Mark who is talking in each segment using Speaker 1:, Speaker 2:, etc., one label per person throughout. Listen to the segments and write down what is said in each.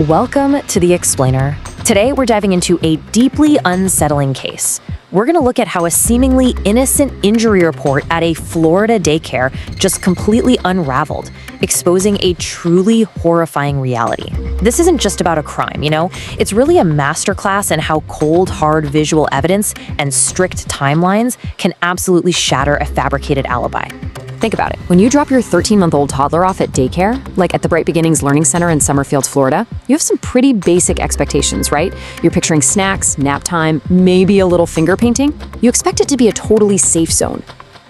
Speaker 1: Welcome to The Explainer. Today, we're diving into a deeply unsettling case. We're going to look at how a seemingly innocent injury report at a Florida daycare just completely unraveled, exposing a truly horrifying reality. This isn't just about a crime, It's really a masterclass in how cold, hard visual evidence and strict timelines can absolutely shatter a fabricated alibi.
Speaker 2: Think about it. When you drop your 13-month-old toddler off at daycare, like at the Bright Beginnings Learning Center in Summerfield, Florida, you have some pretty basic expectations, right? You're picturing snacks, nap time, maybe a little finger painting. You expect it to be a totally safe zone.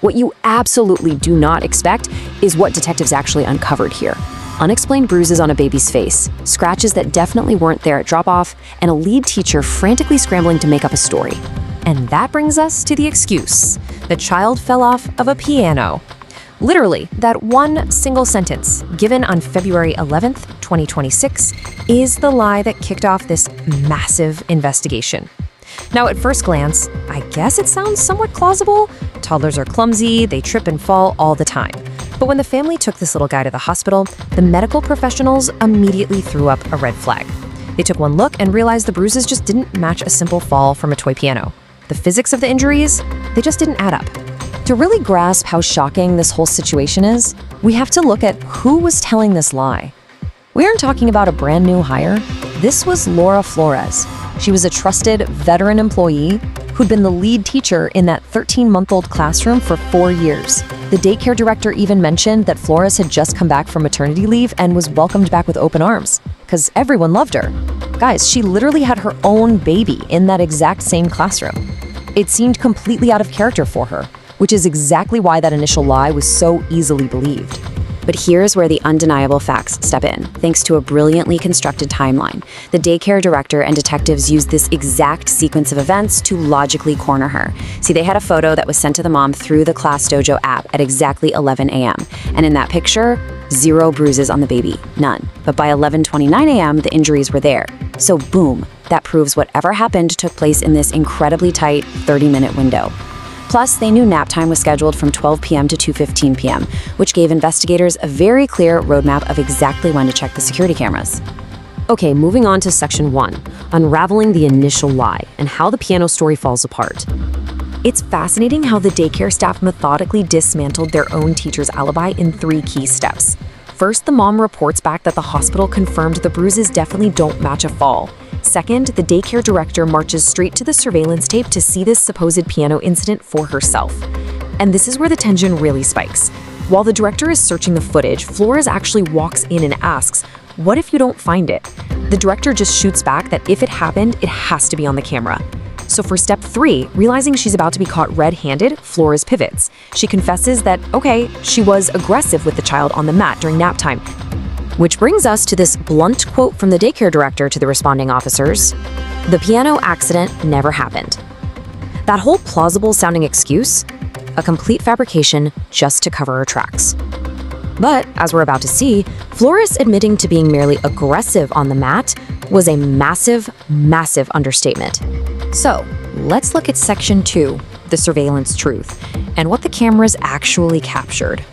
Speaker 2: What you absolutely do not expect is what detectives actually uncovered here. Unexplained bruises on a baby's face, scratches that definitely weren't there at drop-off, and a lead teacher frantically scrambling to make up a story.
Speaker 1: And that brings us to the excuse. The child fell off of a piano. Literally, that one single sentence, given on February 11th, 2026, is the lie that kicked off this massive investigation. Now, at first glance, I guess it sounds somewhat plausible. Toddlers are clumsy, they trip and fall all the time. But when the family took this little guy to the hospital, the medical professionals immediately threw up a red flag. They took one look and realized the bruises just didn't match a simple fall from a toy piano. The physics of the injuries, they just didn't add up. To really grasp how shocking this whole situation is, we have to look at who was telling this lie. We aren't talking about a brand new hire. This was Laura Flores. She was a trusted veteran employee who'd been the lead teacher in that 13-month-old classroom for 4 years. The daycare director even mentioned that Flores had just come back from maternity leave and was welcomed back with open arms, because everyone loved her. Guys, she literally had her own baby in that exact same classroom. It seemed completely out of character for her, which is exactly why that initial lie was so easily believed.
Speaker 2: But here's where the undeniable facts step in, thanks to a brilliantly constructed timeline. The daycare director and detectives used this exact sequence of events to logically corner her. See, they had a photo that was sent to the mom through the Class Dojo app at exactly 11 a.m. And in that picture, 0 bruises on the baby, none. But by 11:29 a.m., the injuries were there. So boom, that proves whatever happened took place in this incredibly tight 30-minute window. Plus, they knew nap time was scheduled from 12 p.m. to 2:15 p.m., which gave investigators a very clear roadmap of exactly when to check the security cameras.
Speaker 1: Okay, moving on to Section 1, unraveling the initial lie and how the piano story falls apart. It's fascinating how the daycare staff methodically dismantled their own teacher's alibi in 3 key steps. First, the mom reports back that the hospital confirmed the bruises definitely don't match a fall. Second, the daycare director marches straight to the surveillance tape to see this supposed piano incident for herself. And this is where the tension really spikes. While the director is searching the footage, Flores actually walks in and asks, "What if you don't find it?" The director just shoots back that if it happened, it has to be on the camera. So for step 3, realizing she's about to be caught red-handed, Flores pivots. She confesses that, okay, she was aggressive with the child on the mat during nap time. Which brings us to this blunt quote from the daycare director to the responding officers: "The piano accident never happened." That whole plausible-sounding excuse, a complete fabrication just to cover her tracks. But, as we're about to see, Flores admitting to being merely aggressive on the mat was a massive, massive understatement. So, let's look at Section 2, the surveillance truth, and what the cameras actually captured.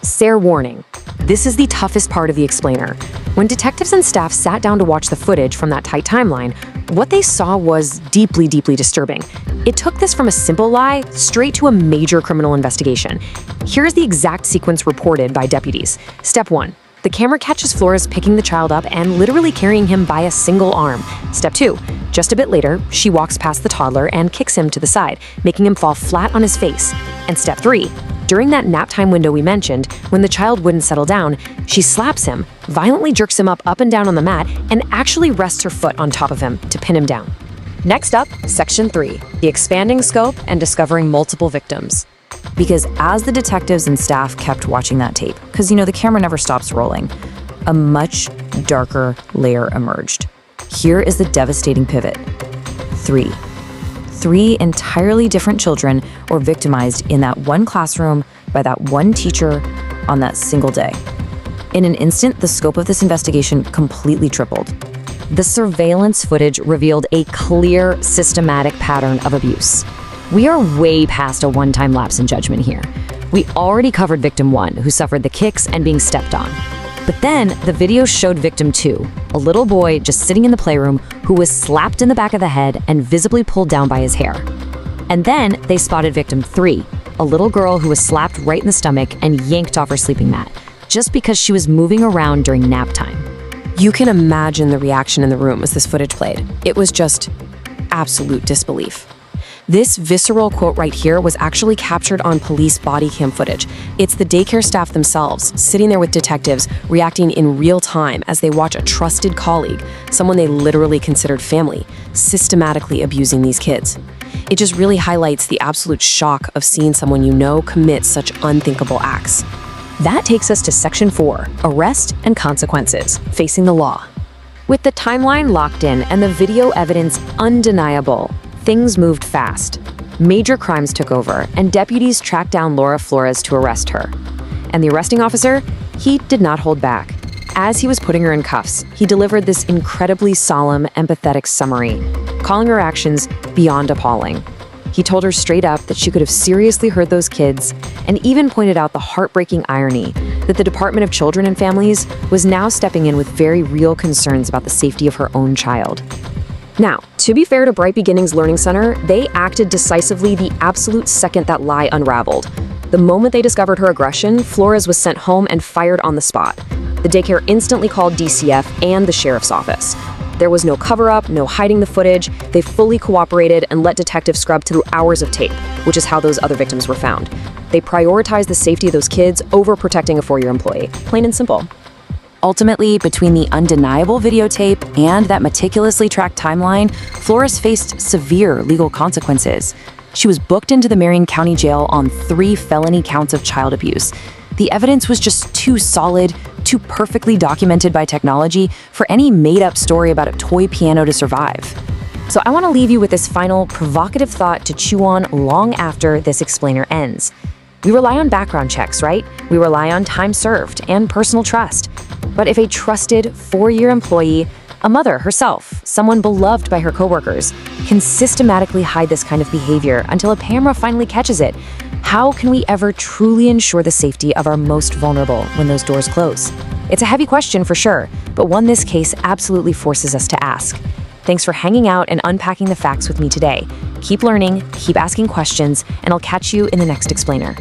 Speaker 1: Fair warning, this is the toughest part of the explainer. When detectives and staff sat down to watch the footage from that tight timeline, what they saw was deeply, deeply disturbing. It took this from a simple lie straight to a major criminal investigation. Here's the exact sequence reported by deputies. Step 1. The camera catches Flores picking the child up and literally carrying him by a single arm. Step 2. Just a bit later, she walks past the toddler and kicks him to the side, making him fall flat on his face. And Step 3. During that nap time window we mentioned, when the child wouldn't settle down, she slaps him, violently jerks him up and down on the mat, and actually rests her foot on top of him to pin him down. Next up, Section 3, the expanding scope and discovering multiple victims. Because as the detectives and staff kept watching that tape, because the camera never stops rolling, a much darker layer emerged. Here is the devastating pivot. 3 entirely different children were victimized in that one classroom by that one teacher on that single day. In an instant, the scope of this investigation completely tripled. The surveillance footage revealed a clear, systematic pattern of abuse. We are way past a one-time lapse in judgment here. We already covered victim 1, who suffered the kicks and being stepped on. But then the video showed victim 2, a little boy just sitting in the playroom who was slapped in the back of the head and visibly pulled down by his hair. And then they spotted victim 3, a little girl who was slapped right in the stomach and yanked off her sleeping mat, just because she was moving around during nap time.
Speaker 2: You can imagine the reaction in the room as this footage played. It was just absolute disbelief. This visceral quote right here was actually captured on police body cam footage. It's the daycare staff themselves, sitting there with detectives, reacting in real time as they watch a trusted colleague, someone they literally considered family, systematically abusing these kids. It just really highlights the absolute shock of seeing someone you know commit such unthinkable acts.
Speaker 1: That takes us to Section 4, Arrest and Consequences, Facing the Law. With the timeline locked in and the video evidence undeniable, things moved fast. Major crimes took over, and deputies tracked down Laura Flores to arrest her. And the arresting officer, he did not hold back. As he was putting her in cuffs, he delivered this incredibly solemn, empathetic summary, calling her actions beyond appalling. He told her straight up that she could have seriously hurt those kids, and even pointed out the heartbreaking irony that the Department of Children and Families was now stepping in with very real concerns about the safety of her own child. Now, to be fair to Bright Beginnings Learning Center, they acted decisively the absolute second that lie unraveled. The moment they discovered her aggression, Flores was sent home and fired on the spot. The daycare instantly called DCF and the sheriff's office. There was no cover-up, no hiding the footage. They fully cooperated and let detectives scrub through hours of tape, which is how those other victims were found. They prioritized the safety of those kids over protecting a 4-year employee. Plain and simple.
Speaker 2: Ultimately, between the undeniable videotape and that meticulously tracked timeline, Flores faced severe legal consequences. She was booked into the Marion County Jail on 3 felony counts of child abuse. The evidence was just too solid, too perfectly documented by technology for any made-up story about a toy piano to survive. So I want to leave you with this final provocative thought to chew on long after this explainer ends. We rely on background checks, right? We rely on time served and personal trust. But if a trusted 4-year employee, a mother herself, someone beloved by her coworkers, can systematically hide this kind of behavior until a camera finally catches it, how can we ever truly ensure the safety of our most vulnerable when those doors close? It's a heavy question for sure, but one this case absolutely forces us to ask. Thanks for hanging out and unpacking the facts with me today. Keep learning, keep asking questions, and I'll catch you in the next explainer.